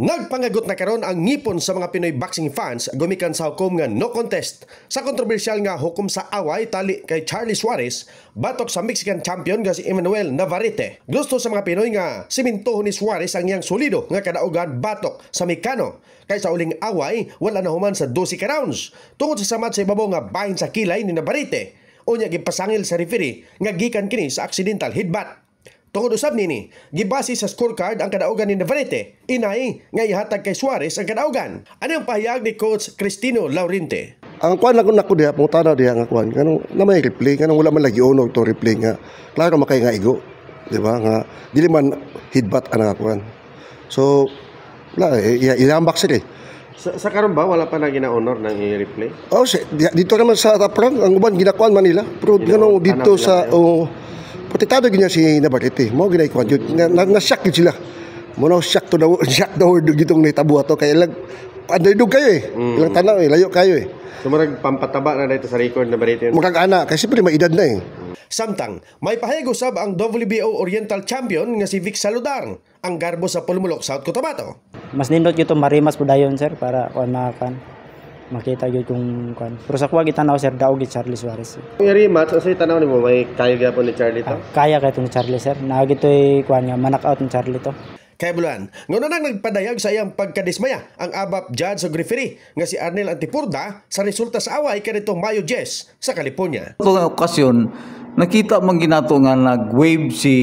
Nagpangagot na karon ang ngipon sa mga Pinoy boxing fans gumikan sa hukom nga no contest sa kontrobersyal nga hukom sa away tali kay Charlie Suarez batok sa Mexican champion nga si Emmanuel Navarrete. Gusto sa mga Pinoy nga simintohon ni Suarez ang iyang solido nga kadaugan batok sa Mekano kay sa uling away wala na human sa 12 ka rounds tungod sa samad sa ibabaw nga bahin sa kilay ni Navarrete. Unya gipasangil sa referee nga gikan kini sa accidental headbutt. Tungod usab nini, gibase sa scorecard ang kadaugan ni Navarrete, inay nga ihatag kay Suarez ang kadaugan. Ano ang pahayag ni Coach Cristino Laurente? Ang kuan nako diha pungtana diha nga kuan kanang namay replay kanang wala man lagi uno to replay nga klaro makay nga igo, di ba? Nga dili man headbutt ana kuan. So la ilambak sila. Sa karon ba wala pa na gina-honor ng i-replay? Oh, dito naman sa Taprang ang uban ginakuan man nila. Pero ganun dito sa protektado gina si Navarrete. Mo ginay kuan jud na-shock gid sila. Mo na shock the word gitong nitabo ato kay lag underdog kayo eh. Ilang tanaw eh, layo kayo eh. So marag pampataba na dito sa record na Navarrete. Murag ana kasi siyempre may edad na eh. Samtang may pahayag usab ang WBO Oriental Champion nga si Vic Saludar, ang garbo sa Pulmulok, South Cotabato. Mas nindot gyud marimas po dayon sir para kuan makita gyud kung kuan. Pero sa kuha gitanaw sir daog gid Charlie Suarez. Yung rematch sa tanaw nimo may kaya gyapon ni Charlie to. Kaya kay to ni Charlie sir. Nagitoy kuan nga manak out ni Charlie to. Kaya bulan, ngono nang nagpadayag sa iyang pagkadismaya ang ABAP judge ug referee nga si Arnel Antipurda sa resulta sa away kadtong Mayo 10 sa California. Ito nga okasyon, nakita man ginato nga nag-wave si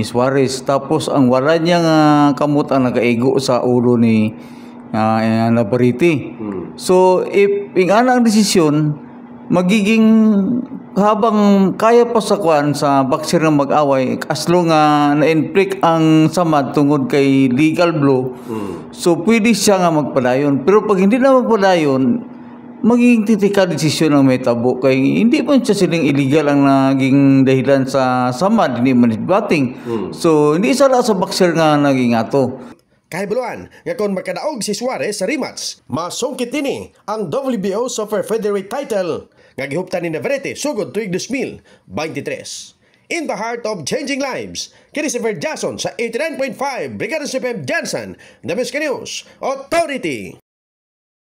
Suarez tapos ang wala niya nga kamot ang nagaigo sa ulo ni Navarrete. So if ingana ang desisyon magiging habang kaya pa sa kuan sa boxer nga mag-away as long nga na-inflict ang samad tungod kay legal blow. So pwede siya nga magpadayon. Pero pag hindi na magpadayon, magiging titikal desisyon ng may tabo kay hindi man siya siling illegal ang naging dahilan sa samad, hindi man batting. So hindi isa lang sa boxer nga naging ato. Kahibuluan, nga kung makadaog si Suarez sa rematch, masungkit nini ang WBO Super Featherweight title nga gihuptan ni Navarrete sugod tuig 2023. In the heart of changing lives, kini si Jason sa 89.5 Brigada CPM Johnson, The Miska News Authority.